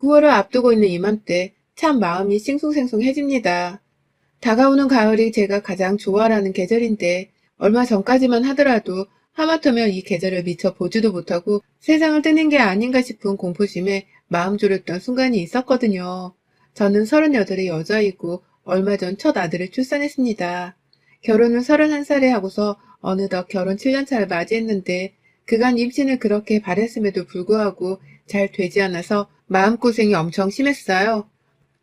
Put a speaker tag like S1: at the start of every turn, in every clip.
S1: 9월을 앞두고 있는 이맘때 참 마음이 싱숭생숭해집니다. 다가오는 가을이 제가 가장 좋아하는 계절인데 얼마 전까지만 하더라도 하마터면 이 계절을 미처 보지도 못하고 세상을 뜨는 게 아닌가 싶은 공포심에 마음 졸였던 순간이 있었거든요. 저는 38의 여자이고 얼마 전 첫 아들을 출산했습니다. 결혼을 31살에 하고서 어느덧 결혼 7년 차를 맞이했는데 그간 임신을 그렇게 바랬음에도 불구하고 잘 되지 않아서 마음고생이 엄청 심했어요.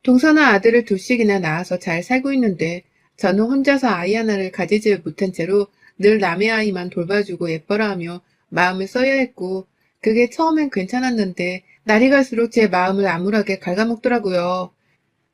S1: 동서나 아들을 둘씩이나 낳아서 잘 살고 있는데 저는 혼자서 아이 하나를 가지지 못한 채로 늘 남의 아이만 돌봐주고 예뻐라 하며 마음을 써야 했고 그게 처음엔 괜찮았는데 날이 갈수록 제 마음을 암울하게 갉아먹더라고요.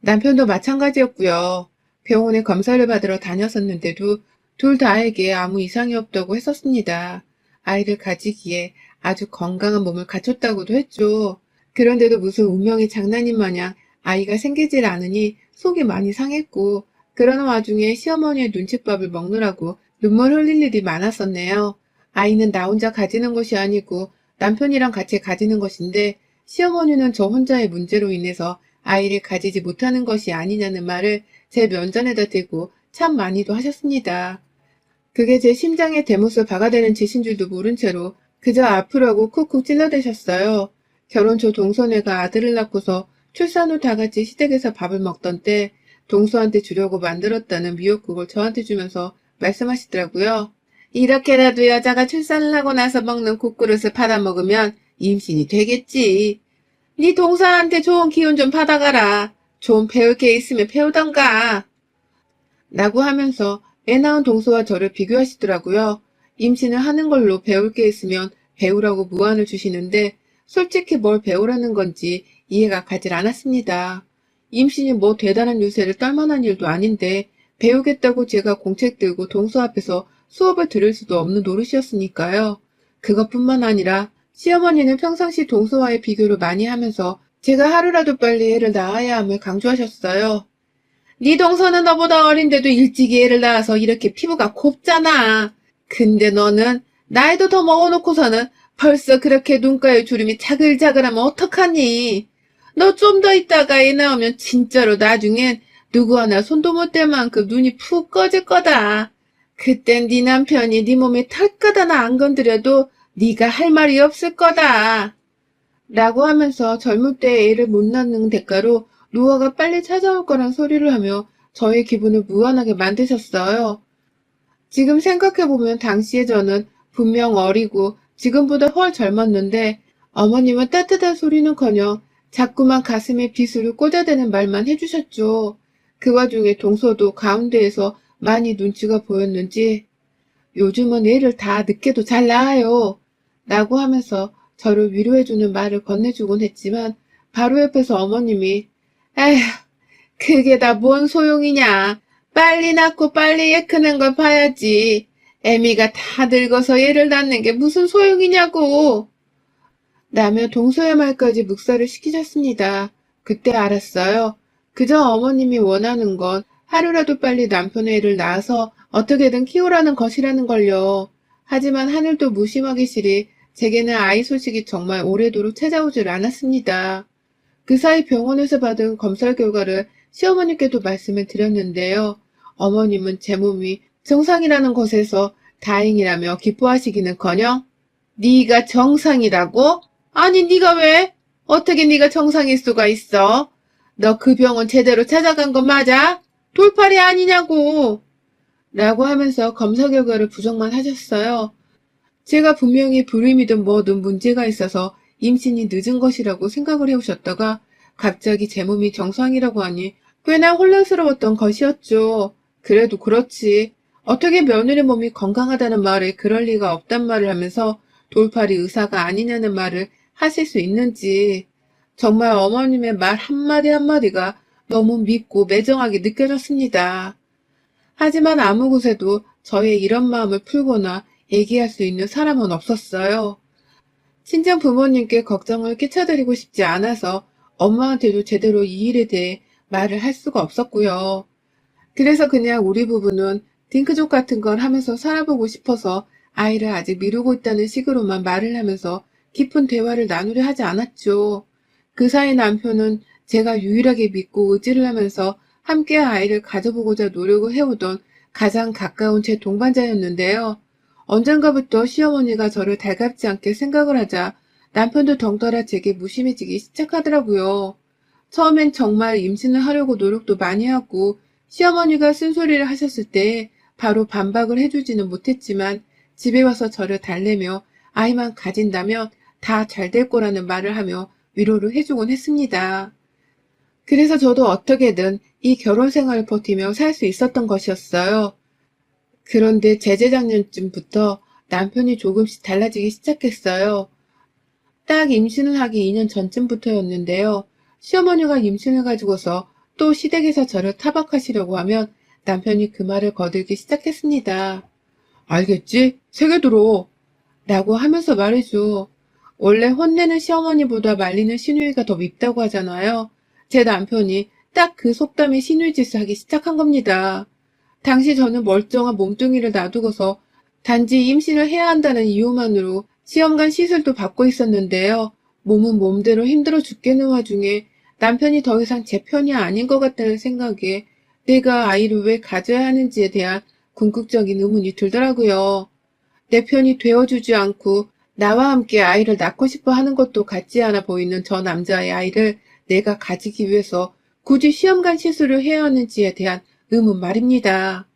S1: 남편도 마찬가지였고요. 병원에 검사를 받으러 다녔었는데도 둘 다에게 아무 이상이 없다고 했었습니다. 아이를 가지기에 아주 건강한 몸을 갖췄다고도 했죠. 그런데도 무슨 운명의 장난인 마냥 아이가 생기질 않으니 속이 많이 상했고 그러는 와중에 시어머니의 눈칫밥을 먹느라고 눈물 흘릴 일이 많았었네요. 아이는 나 혼자 가지는 것이 아니고 남편이랑 같이 가지는 것인데 시어머니는 저 혼자의 문제로 인해서 아이를 가지지 못하는 것이 아니냐는 말을 제 면전에다 대고 참 많이도 하셨습니다. 그게 제 심장에 대못을 박아대는 짓인 줄도 모른 채로 그저 아프라고 쿡쿡 찔러대셨어요. 결혼 초 동서네가 아들을 낳고서 출산 후 다 같이 시댁에서 밥을 먹던 때 동서한테 주려고 만들었다는 미역국을 저한테 주면서 말씀하시더라고요. 이렇게라도 여자가 출산을 하고 나서 먹는 국그릇을 받아 먹으면 임신이 되겠지. 네 동서한테 좋은 기운 좀 받아가라. 좀 배울 게 있으면 배우던가. 라고 하면서 애 낳은 동서와 저를 비교하시더라고요. 임신을 하는 걸로 배울 게 있으면 배우라고 무안을 주시는데 솔직히 뭘 배우라는 건지 이해가 가질 않았습니다. 임신이 뭐 대단한 유세를 떨만한 일도 아닌데 배우겠다고 제가 공책 들고 동서 앞에서 수업을 들을 수도 없는 노릇이었으니까요. 그것뿐만 아니라 시어머니는 평상시 동서와의 비교를 많이 하면서 제가 하루라도 빨리 애를 낳아야 함을 강조하셨어요. 네 동서는 너보다 어린데도 일찍이 애를 낳아서 이렇게 피부가 곱잖아. 근데 너는 나이도 더 먹어놓고서는 벌써 그렇게 눈가에 주름이 자글자글하면 어떡하니? 너 좀 더 있다가 애 낳으면 진짜로 나중엔 누구 하나 손도 못 댈 만큼 눈이 푹 꺼질 거다. 그땐 네 남편이 네 몸에 털끝 하나 안 건드려도 네가 할 말이 없을 거다. 라고 하면서 젊을 때 애를 못 낳는 대가로 노화가 빨리 찾아올 거란 소리를 하며 저의 기분을 무한하게 만드셨어요. 지금 생각해보면 당시에 저는 분명 어리고 지금보다 훨 젊었는데 어머님은 따뜻한 소리는커녕 자꾸만 가슴에 비수를 꽂아대는 말만 해주셨죠. 그 와중에 동서도 가운데에서 많이 눈치가 보였는지 요즘은 애를 다 늦게도 잘 낳아요. 라고 하면서 저를 위로해주는 말을 건네주곤 했지만 바로 옆에서 어머님이 에휴 그게 다 뭔 소용이냐. 빨리 낳고 빨리 애 크는 걸 봐야지. 애미가 다 늙어서 애를 낳는 게 무슨 소용이냐고. 라며 동서의 말까지 묵살을 시키셨습니다. 그때 알았어요. 그저 어머님이 원하는 건 하루라도 빨리 남편의 애를 낳아서 어떻게든 키우라는 것이라는 걸요. 하지만 하늘도 무심하기 싫이 제게는 아이 소식이 정말 오래도록 찾아오질 않았습니다. 그 사이 병원에서 받은 검사 결과를 시어머니께도 말씀을 드렸는데요. 어머님은 제 몸이 정상이라는 것에서 다행이라며 기뻐하시기는커녕 네가 정상이라고? 아니 네가 왜? 어떻게 네가 정상일 수가 있어? 너 그 병원 제대로 찾아간 거 맞아? 돌팔이 아니냐고. 라고 하면서 검사 결과를 부정만 하셨어요. 제가 분명히 불임이든 뭐든 문제가 있어서 임신이 늦은 것이라고 생각을 해오셨다가 갑자기 제 몸이 정상이라고 하니 꽤나 혼란스러웠던 것이었죠. 그래도 그렇지. 어떻게 며느리 몸이 건강하다는 말에 그럴 리가 없단 말을 하면서 돌팔이 의사가 아니냐는 말을 하실 수 있는지 정말 어머님의 말 한마디 한마디가 너무 밉고 매정하게 느껴졌습니다. 하지만 아무 곳에도 저의 이런 마음을 풀거나 얘기할 수 있는 사람은 없었어요. 친정 부모님께 걱정을 끼쳐드리고 싶지 않아서 엄마한테도 제대로 이 일에 대해 말을 할 수가 없었고요. 그래서 그냥 우리 부부는 딩크족 같은 걸 하면서 살아보고 싶어서 아이를 아직 미루고 있다는 식으로만 말을 하면서 깊은 대화를 나누려 하지 않았죠. 그 사이 남편은 제가 유일하게 믿고 의지를 하면서 함께 아이를 가져보고자 노력을 해오던 가장 가까운 제 동반자였는데요. 언젠가부터 시어머니가 저를 달갑지 않게 생각을 하자 남편도 덩달아 제게 무심해지기 시작하더라고요. 처음엔 정말 임신을 하려고 노력도 많이 하고 시어머니가 쓴소리를 하셨을 때 바로 반박을 해주지는 못했지만 집에 와서 저를 달래며 아이만 가진다면 다 잘 될 거라는 말을 하며 위로를 해주곤 했습니다. 그래서 저도 어떻게든 이 결혼 생활을 버티며 살 수 있었던 것이었어요. 그런데 재재작년쯤부터 남편이 조금씩 달라지기 시작했어요. 딱 임신을 하기 2년 전쯤부터였는데요. 시어머니가 임신을 가지고서 또 시댁에서 저를 타박하시려고 하면 남편이 그 말을 거들기 시작했습니다. 알겠지? 세게 들어. 라고 하면서 말이죠. 원래 혼내는 시어머니보다 말리는 시누이가 더 밉다고 하잖아요. 제 남편이 딱 그 속담에 시누이짓을 하기 시작한 겁니다. 당시 저는 멀쩡한 몸뚱이를 놔두고서 단지 임신을 해야 한다는 이유만으로 시험관 시술도 받고 있었는데요. 몸은 몸대로 힘들어 죽겠는 와중에 남편이 더 이상 제 편이 아닌 것 같다는 생각에 내가 아이를 왜 가져야 하는지에 대한 궁극적인 의문이 들더라고요. 내 편이 되어주지 않고 나와 함께 아이를 낳고 싶어 하는 것도 같지 않아 보이는 저 남자의 아이를 내가 가지기 위해서 굳이 시험관 시술을 해야 하는지에 대한 의문 말입니다.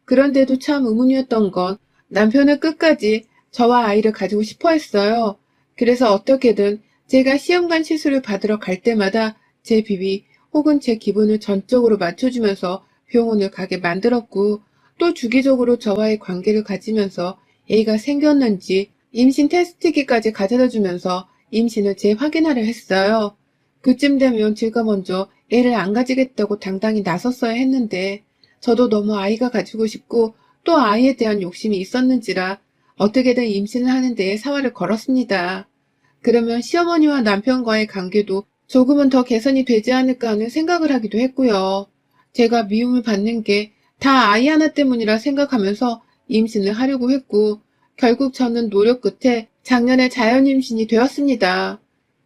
S1: 그런데도 참 의문이었던 건 남편은 끝까지 저와 아이를 가지고 싶어 했어요. 그래서 어떻게든 제가 시험관 시술을 받으러 갈 때마다 제 비위 혹은 제 기분을 전적으로 맞춰주면서 병원을 가게 만들었고 또 주기적으로 저와의 관계를 가지면서 애가 생겼는지 임신 테스트기까지 가져다 주면서 임신을 재확인하려 했어요. 그쯤 되면 제가 먼저 애를 안 가지겠다고 당당히 나섰어야 했는데 저도 너무 아이가 가지고 싶고 또 아이에 대한 욕심이 있었는지라 어떻게든 임신을 하는 데에 사활을 걸었습니다. 그러면 시어머니와 남편과의 관계도 조금은 더 개선이 되지 않을까 하는 생각을 하기도 했고요. 제가 미움을 받는 게 다 아이 하나 때문이라 생각하면서 임신을 하려고 했고 결국 저는 노력 끝에 작년에 자연임신이 되었습니다.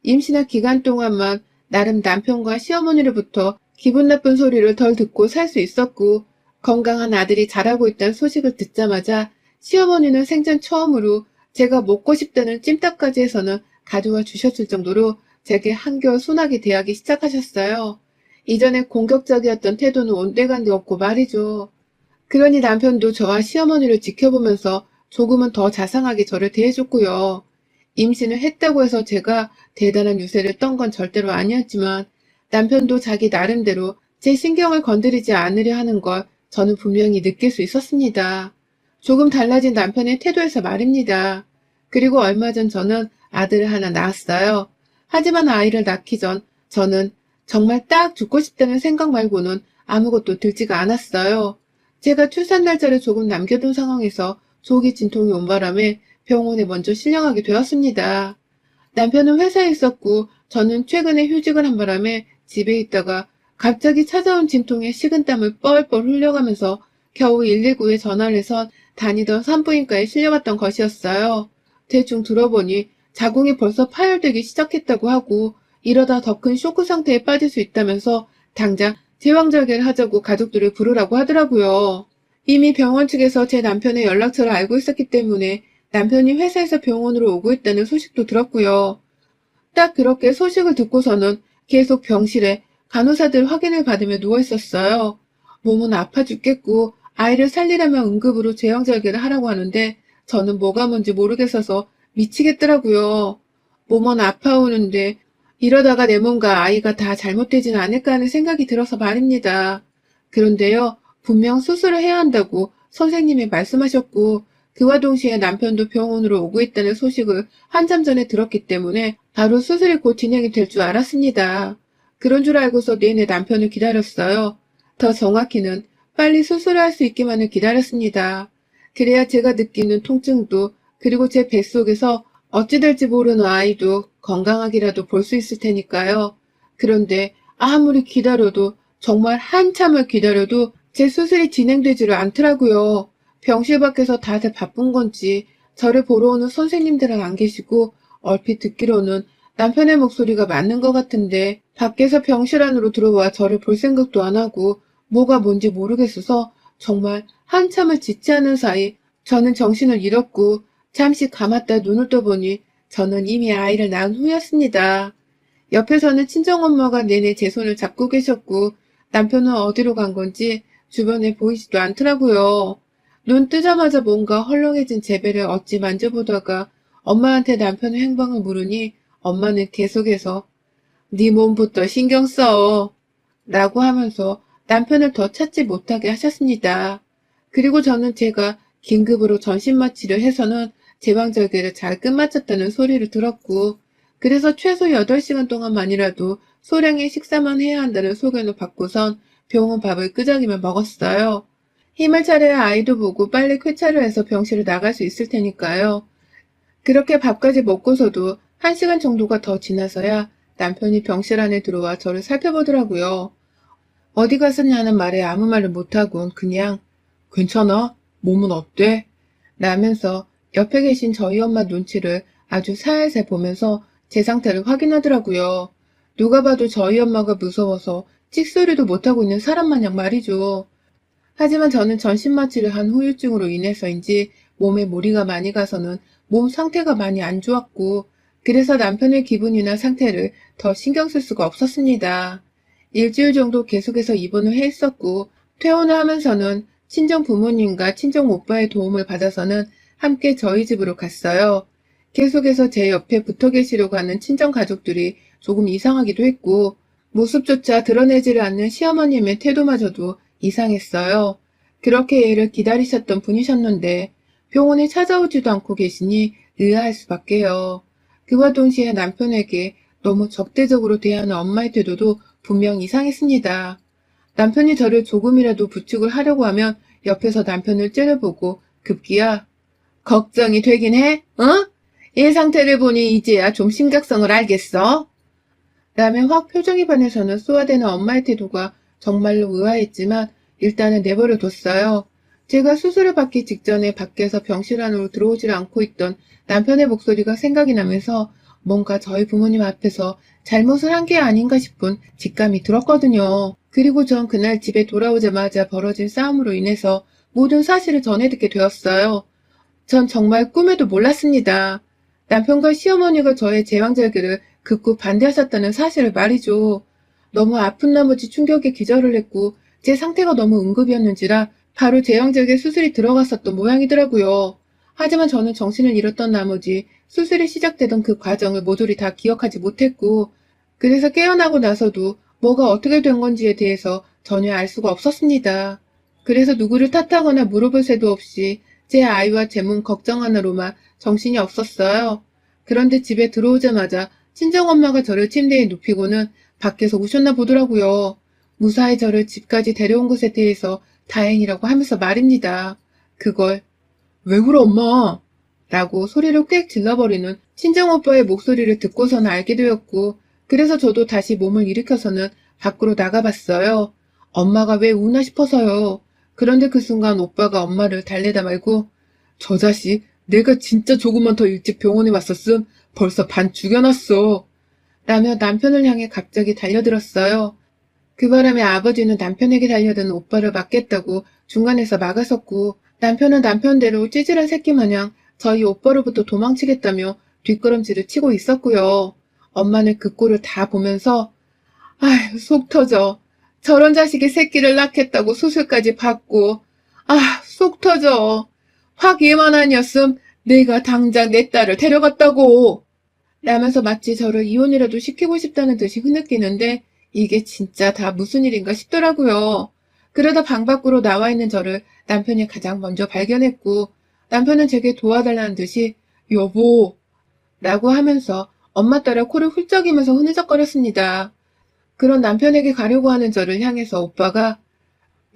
S1: 임신한 기간 동안만 나름 남편과 시어머니로부터 기분 나쁜 소리를 덜 듣고 살 수 있었고 건강한 아들이 자라고 있다는 소식을 듣자마자 시어머니는 생전 처음으로 제가 먹고 싶다는 찜닭까지 해서는 가져와 주셨을 정도로 제게 한결 순하게 대하기 시작하셨어요. 이전에 공격적이었던 태도는 온데간데 없고 말이죠. 그러니 남편도 저와 시어머니를 지켜보면서 조금은 더 자상하게 저를 대해줬고요. 임신을 했다고 해서 제가 대단한 유세를 떤 건 절대로 아니었지만 남편도 자기 나름대로 제 신경을 건드리지 않으려 하는 걸 저는 분명히 느낄 수 있었습니다. 조금 달라진 남편의 태도에서 말입니다. 그리고 얼마 전 저는 아들을 하나 낳았어요. 하지만 아이를 낳기 전 저는 정말 딱 죽고 싶다는 생각 말고는 아무것도 들지가 않았어요. 제가 출산 날짜를 조금 남겨둔 상황에서 조기 진통이 온 바람에 병원에 먼저 실려가게 되었습니다. 남편은 회사에 있었고 저는 최근에 휴직을 한 바람에 집에 있다가 갑자기 찾아온 진통에 식은땀을 뻘뻘 흘려가면서 겨우 119에 전화를 해서 다니던 산부인과에 실려갔던 것이었어요. 대충 들어보니 자궁이 벌써 파열되기 시작했다고 하고 이러다 더 큰 쇼크 상태에 빠질 수 있다면서 당장 제왕절개를 하자고 가족들을 부르라고 하더라고요. 이미 병원 측에서 제 남편의 연락처를 알고 있었기 때문에 남편이 회사에서 병원으로 오고 있다는 소식도 들었고요. 딱 그렇게 소식을 듣고서는 계속 병실에 간호사들 확인을 받으며 누워 있었어요. 몸은 아파 죽겠고 아이를 살리려면 응급으로 제왕절개를 하라고 하는데 저는 뭐가 뭔지 모르겠어서 미치겠더라고요. 몸은 아파오는데 이러다가 내 몸과 아이가 다 잘못되진 않을까 하는 생각이 들어서 말입니다. 그런데요, 분명 수술을 해야 한다고 선생님이 말씀하셨고 그와 동시에 남편도 병원으로 오고 있다는 소식을 한참 전에 들었기 때문에 바로 수술이 곧 진행이 될 줄 알았습니다. 그런 줄 알고서 내내 남편을 기다렸어요. 더 정확히는 빨리 수술을 할 수 있기만을 기다렸습니다. 그래야 제가 느끼는 통증도 그리고 제 뱃속에서 어찌 될지 모르는 아이도 건강하기라도 볼 수 있을 테니까요. 그런데 아무리 기다려도 정말 한참을 기다려도 제 수술이 진행되지를 않더라고요. 병실 밖에서 다들 바쁜 건지 저를 보러 오는 선생님들은 안 계시고 얼핏 듣기로는 남편의 목소리가 맞는 것 같은데 밖에서 병실 안으로 들어와 저를 볼 생각도 안 하고 뭐가 뭔지 모르겠어서 정말 한참을 지체하는 사이 저는 정신을 잃었고 잠시 감았다 눈을 떠보니 저는 이미 아이를 낳은 후였습니다. 옆에서는 친정엄마가 내내 제 손을 잡고 계셨고 남편은 어디로 간 건지 주변에 보이지도 않더라고요. 눈 뜨자마자 뭔가 헐렁해진 제 배를 어찌 만져보다가 엄마한테 남편의 행방을 물으니 엄마는 계속해서 네 몸부터 신경 써 라고 하면서 남편을 더 찾지 못하게 하셨습니다. 그리고 저는 제가 긴급으로 전신마취를 해서는 제왕절개를 잘 끝마쳤다는 소리를 들었고 그래서 최소 8시간 동안만이라도 소량의 식사만 해야 한다는 소견을 받고선 병원 밥을 끄적이며 먹었어요. 힘을 차려야 아이도 보고 빨리 쾌차를 해서 병실을 나갈 수 있을 테니까요. 그렇게 밥까지 먹고서도 1시간 정도가 더 지나서야 남편이 병실 안에 들어와 저를 살펴보더라고요. 어디 갔었냐는 말에 아무 말을 못하곤 그냥 괜찮아? 몸은 어때? 라면서 옆에 계신 저희 엄마 눈치를 아주 살살 보면서 제 상태를 확인하더라고요. 누가 봐도 저희 엄마가 무서워서 찍소리도 못하고 있는 사람 마냥 말이죠. 하지만 저는 전신마취를 한 후유증으로 인해서인지 몸에 무리가 많이 가서는 몸 상태가 많이 안 좋았고 그래서 남편의 기분이나 상태를 더 신경 쓸 수가 없었습니다. 일주일 정도 계속해서 입원을 해 있었고 퇴원을 하면서는 친정 부모님과 친정 오빠의 도움을 받아서는 함께 저희 집으로 갔어요. 계속해서 제 옆에 붙어 계시려고 하는 친정 가족들이 조금 이상하기도 했고 모습조차 드러내지를 않는 시어머님의 태도마저도 이상했어요. 그렇게 애를 기다리셨던 분이셨는데 병원에 찾아오지도 않고 계시니 의아할 수밖에요. 그와 동시에 남편에게 너무 적대적으로 대하는 엄마의 태도도 분명 이상했습니다. 남편이 저를 조금이라도 부축을 하려고 하면 옆에서 남편을 째려보고 급기야 걱정이 되긴 해? 어? 이 상태를 보니 이제야 좀 심각성을 알겠어? 라며 확 표정이 반해서는 쏘아대는 엄마의 태도가 정말로 의아했지만 일단은 내버려 뒀어요. 제가 수술을 받기 직전에 밖에서 병실 안으로 들어오질 않고 있던 남편의 목소리가 생각이 나면서 뭔가 저희 부모님 앞에서 잘못을 한 게 아닌가 싶은 직감이 들었거든요. 그리고 전 그날 집에 돌아오자마자 벌어진 싸움으로 인해서 모든 사실을 전해 듣게 되었어요. 전 정말 꿈에도 몰랐습니다. 남편과 시어머니가 저의 제왕절개를 극구 반대하셨다는 사실을 말이죠. 너무 아픈 나머지 충격에 기절을 했고 제 상태가 너무 응급이었는지라 바로 제왕절개 수술이 들어갔었던 모양이더라고요. 하지만 저는 정신을 잃었던 나머지 수술이 시작되던 그 과정을 모조리 다 기억하지 못했고 그래서 깨어나고 나서도 뭐가 어떻게 된 건지에 대해서 전혀 알 수가 없었습니다. 그래서 누구를 탓하거나 물어볼 새도 없이 제 아이와 제 몸 걱정 하나로만 정신이 없었어요. 그런데 집에 들어오자마자 친정엄마가 저를 침대에 눕히고는 밖에서 우셨나 보더라고요. 무사히 저를 집까지 데려온 것에 대해서 다행이라고 하면서 말입니다. 그걸 왜 그래 엄마? 라고 소리를 꽥 질러버리는 친정오빠의 목소리를 듣고서는 알게 되었고 그래서 저도 다시 몸을 일으켜서는 밖으로 나가봤어요. 엄마가 왜 우나 싶어서요. 그런데 그 순간 오빠가 엄마를 달래다 말고 저 자식 내가 진짜 조금만 더 일찍 병원에 왔었음 벌써 반 죽여놨어. 라며 남편을 향해 갑자기 달려들었어요. 그 바람에 아버지는 남편에게 달려드는 오빠를 막겠다고 중간에서 막아섰고 남편은 남편대로 찌질한 새끼 마냥 저희 오빠로부터 도망치겠다며 뒷걸음질을 치고 있었고요. 엄마는 그 꼴을 다 보면서 아휴 속 터져. 저런 자식이 새끼를 낳겠다고 수술까지 받고 속 터져. 확 얘만 아니었음 내가 당장 내 딸을 데려갔다고. 라면서 마치 저를 이혼이라도 시키고 싶다는 듯이 흐느끼는데 이게 진짜 다 무슨 일인가 싶더라고요. 그러다 방 밖으로 나와 있는 저를 남편이 가장 먼저 발견했고 남편은 제게 도와달라는 듯이 여보 라고 하면서 엄마 따라 코를 훌쩍이면서 흐느적거렸습니다. 그런 남편에게 가려고 하는 저를 향해서 오빠가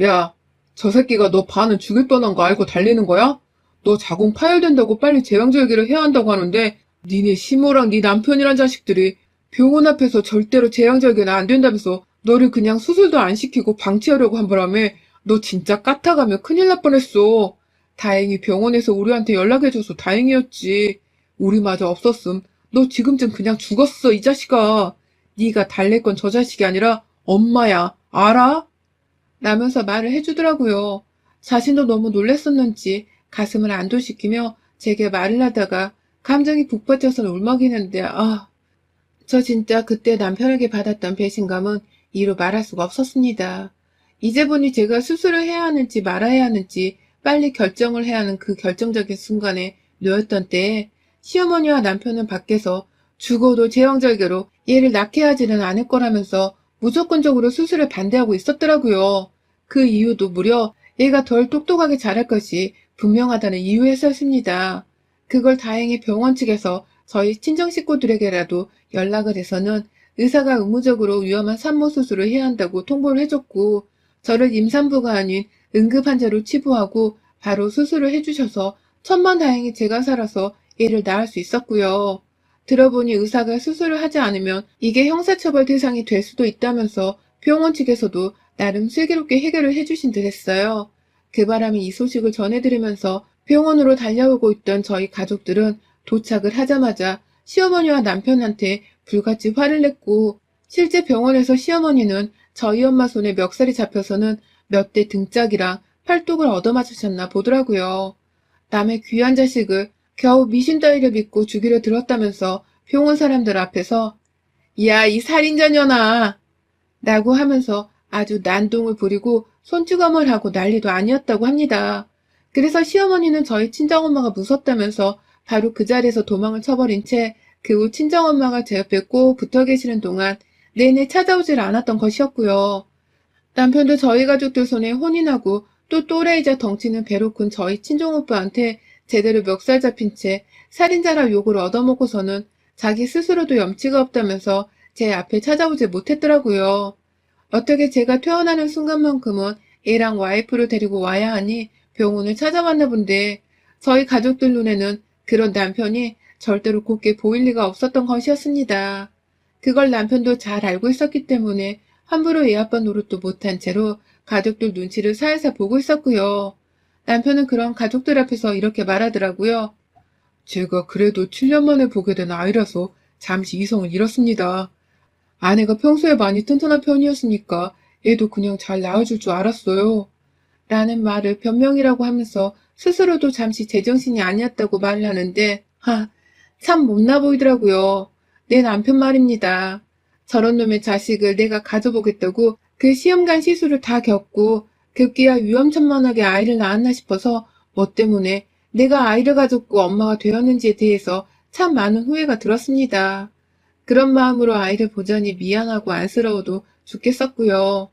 S1: 야, 저 새끼가 너 반은 죽일 뻔한 거 알고 달리는 거야? 너 자궁 파열된다고 빨리 제왕절개를 해야 한다고 하는데 니네 시모랑 네 남편이란 자식들이 병원 앞에서 절대로 제왕절개는 안 된다면서 너를 그냥 수술도 안 시키고 방치하려고 한 바람에 너 진짜 까타가면 큰일 날 뻔했어. 다행히 병원에서 우리한테 연락해줘서 다행이었지. 우리마저 없었음 너 지금쯤 그냥 죽었어, 이 자식아. 네가 달랠 건 저 자식이 아니라 엄마야. 알아? 라면서 말을 해주더라고요. 자신도 너무 놀랬었는지 가슴을 안도시키며 제게 말을 하다가 감정이 북받쳐서 울먹이는데, 저 진짜 그때 남편에게 받았던 배신감은 이루 말할 수가 없었습니다. 이제 보니 제가 수술을 해야 하는지 말아야 하는지 빨리 결정을 해야 하는 그 결정적인 순간에 놓였던 때에 시어머니와 남편은 밖에서 죽어도 제왕절개로 얘를 낳게 하지는 않을 거라면서 무조건적으로 수술을 반대하고 있었더라고요. 그 이유도 무려 얘가 덜 똑똑하게 자랄 것이 분명하다는 이유였었습니다. 그걸 다행히 병원 측에서 저희 친정 식구들에게라도 연락을 해서는 의사가 의무적으로 위험한 산모 수술을 해야 한다고 통보를 해줬고, 저를 임산부가 아닌 응급환자로 치부하고 바로 수술을 해주셔서 천만다행히 제가 살아서 얘를 낳을 수 있었고요. 들어보니 의사가 수술을 하지 않으면 이게 형사처벌 대상이 될 수도 있다면서 병원 측에서도 나름 슬기롭게 해결을 해주신 듯 했어요. 그 바람에 이 소식을 전해들으면서 병원으로 달려오고 있던 저희 가족들은 도착을 하자마자 시어머니와 남편한테 불같이 화를 냈고, 실제 병원에서 시어머니는 저희 엄마 손에 멱살이 잡혀서는 몇 대 등짝이랑 팔뚝을 얻어맞으셨나 보더라고요. 남의 귀한 자식을 겨우 미신 따위를 믿고 주기로 들었다면서 병원 사람들 앞에서 야, 이 살인자녀나! 라고 하면서 아주 난동을 부리고 손찌검을 하고 난리도 아니었다고 합니다. 그래서 시어머니는 저희 친정엄마가 무섭다면서 바로 그 자리에서 도망을 쳐버린 채 그 후 친정엄마가 제 옆에 꼭 붙어 계시는 동안 내내 찾아오질 않았던 것이었고요. 남편도 저희 가족들 손에 혼인하고 또 또래이자 덩치는 배로 큰 저희 친정오빠한테 제대로 멱살 잡힌 채 살인자라 욕을 얻어먹고서는 자기 스스로도 염치가 없다면서 제 앞에 찾아오지 못했더라고요. 어떻게 제가 퇴원하는 순간만큼은 얘랑 와이프를 데리고 와야 하니 병원을 찾아왔나 본데, 저희 가족들 눈에는 그런 남편이 절대로 곱게 보일 리가 없었던 것이었습니다. 그걸 남편도 잘 알고 있었기 때문에 함부로 애 아빠 노릇도 못한 채로 가족들 눈치를 살살 보고 있었고요. 남편은 그런 가족들 앞에서 이렇게 말하더라고요. 제가 그래도 7년 만에 보게 된 아이라서 잠시 이성을 잃었습니다. 아내가 평소에 많이 튼튼한 편이었으니까 애도 그냥 잘 낳아줄 줄 알았어요. 라는 말을 변명이라고 하면서 스스로도 잠시 제정신이 아니었다고 말을 하는데, 참 못나 보이더라고요. 내 남편 말입니다. 저런 놈의 자식을 내가 가져보겠다고 그 시험관 시술을 다 겪고 급기야 위험천만하게 아이를 낳았나 싶어서 뭐 때문에 내가 아이를 가졌고 엄마가 되었는지에 대해서 참 많은 후회가 들었습니다. 그런 마음으로 아이를 보자니 미안하고 안쓰러워도 죽겠었고요.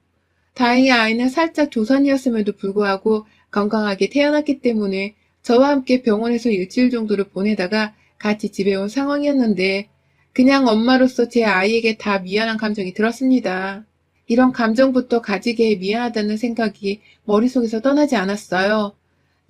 S1: 다행히 아이는 살짝 조산이었음에도 불구하고 건강하게 태어났기 때문에 저와 함께 병원에서 일주일 정도를 보내다가 같이 집에 온 상황이었는데, 그냥 엄마로서 제 아이에게 다 미안한 감정이 들었습니다. 이런 감정부터 가지게 미안하다는 생각이 머릿속에서 떠나지 않았어요.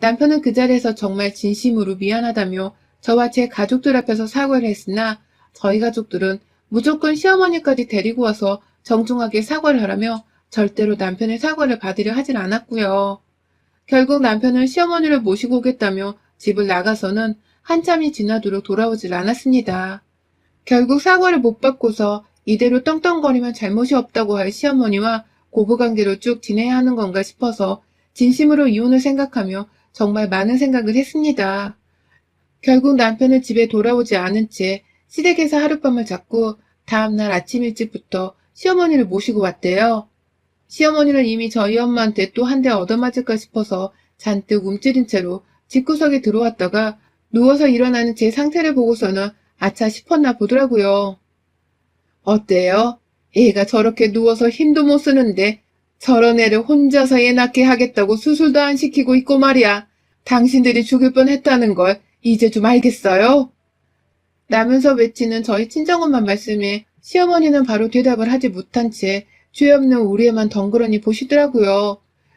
S1: 남편은 그 자리에서 정말 진심으로 미안하다며 저와 제 가족들 앞에서 사과를 했으나, 저희 가족들은 무조건 시어머니까지 데리고 와서 정중하게 사과를 하라며 절대로 남편의 사과를 받으려 하진 않았고요. 결국 남편은 시어머니를 모시고 오겠다며 집을 나가서는 한참이 지나도록 돌아오질 않았습니다. 결국 사과를 못 받고서 이대로 떵떵거리면 잘못이 없다고 할 시어머니와 고부관계로 쭉 지내야 하는 건가 싶어서 진심으로 이혼을 생각하며 정말 많은 생각을 했습니다. 결국 남편은 집에 돌아오지 않은 채 시댁에서 하룻밤을 잤고 다음날 아침 일찍부터 시어머니를 모시고 왔대요. 시어머니는 이미 저희 엄마한테 또 한 대 얻어맞을까 싶어서 잔뜩 움츠린 채로 집구석에 들어왔다가 누워서 일어나는 제 상태를 보고서는 아차 싶었나 보더라고요. 어때요? 애가 저렇게 누워서 힘도 못 쓰는데 저런 애를 혼자서 애 낳게 하겠다고 수술도 안 시키고 있고 말이야. 당신들이 죽을 뻔했다는 걸 이제 좀 알겠어요? 라면서 외치는 저희 친정엄마 말씀에 시어머니는 바로 대답을 하지 못한 채 죄 없는 우리 애만 덩그러니 보시더라고요.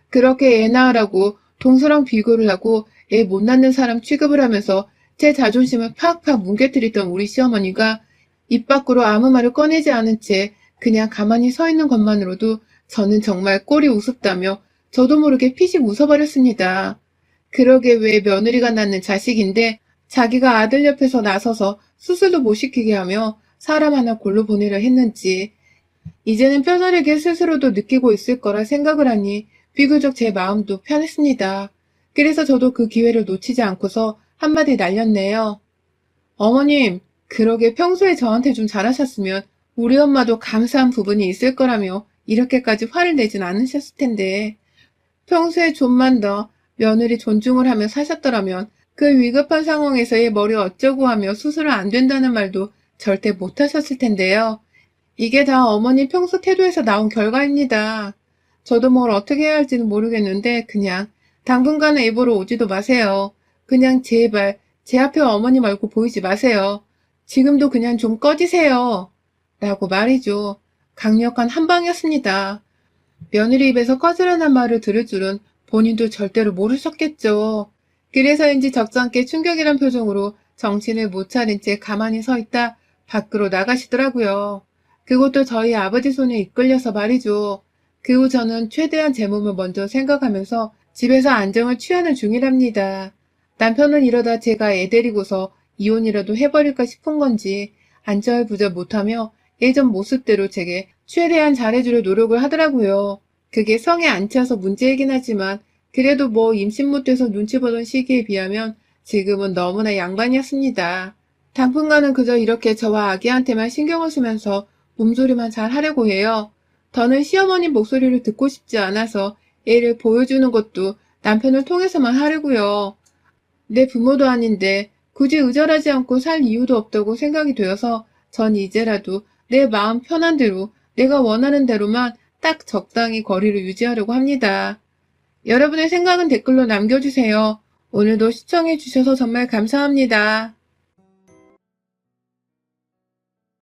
S1: 그렇게 애 낳으라고 동서랑 비교를 하고 애 못 낳는 사람 취급을 하면서 제 자존심을 팍팍 뭉개뜨리던 우리 시어머니가 입 밖으로 아무 말을 꺼내지 않은 채 그냥 가만히 서 있는 것만으로도 저는 정말 꼴이 우습다며 저도 모르게 피식 웃어버렸습니다. 그러게 왜 며느리가 낳는 자식인데 자기가 아들 옆에서 나서서 수술도 못 시키게 하며 사람 하나 골로 보내려 했는지 이제는 뼈저리게 스스로도 느끼고 있을 거라 생각을 하니 비교적 제 마음도 편했습니다. 그래서 저도 그 기회를 놓치지 않고서 한마디 날렸네요. 어머님, 그러게 평소에 저한테 좀 잘하셨으면 우리 엄마도 감사한 부분이 있을 거라며 이렇게까지 화를 내진 않으셨을 텐데 평소에 좀만 더 며느리 존중을 하며 사셨더라면 그 위급한 상황에서의 머리 어쩌고 하며 수술은 안 된다는 말도 절대 못 하셨을 텐데요. 이게 다 어머니 평소 태도에서 나온 결과입니다. 저도 뭘 어떻게 해야 할지는 모르겠는데 그냥 당분간은 일보러 오지도 마세요. 그냥 제발 제 앞에 어머니 말고 보이지 마세요. 지금도 그냥 좀 꺼지세요. 라고 말이죠. 강력한 한방이었습니다. 며느리 입에서 꺼지라는 말을 들을 줄은 본인도 절대로 모르셨겠죠. 그래서인지 적잖게 충격이란 표정으로 정신을 못 차린 채 가만히 서 있다 밖으로 나가시더라고요. 그것도 저희 아버지 손에 이끌려서 말이죠. 그 후 저는 최대한 제 몸을 먼저 생각하면서 집에서 안정을 취하는 중이랍니다. 남편은 이러다 제가 애 데리고서 이혼이라도 해버릴까 싶은 건지 안절부절 못하며 예전 모습대로 제게 최대한 잘해주려 노력을 하더라고요. 그게 성에 안 차서 문제이긴 하지만 그래도 뭐 임신 못해서 눈치 보던 시기에 비하면 지금은 너무나 양반이었습니다. 당분간은 그저 이렇게 저와 아기한테만 신경을 쓰면서 몸조리만 잘 하려고 해요. 더는 시어머님 목소리를 듣고 싶지 않아서 애를 보여주는 것도 남편을 통해서만 하려고요. 내 부모도 아닌데 굳이 의절하지 않고 살 이유도 없다고 생각이 되어서 전 이제라도 내 마음 편한 대로 내가 원하는 대로만 딱 적당히 거리를 유지하려고 합니다. 여러분의 생각은 댓글로 남겨주세요. 오늘도 시청해주셔서 정말 감사합니다.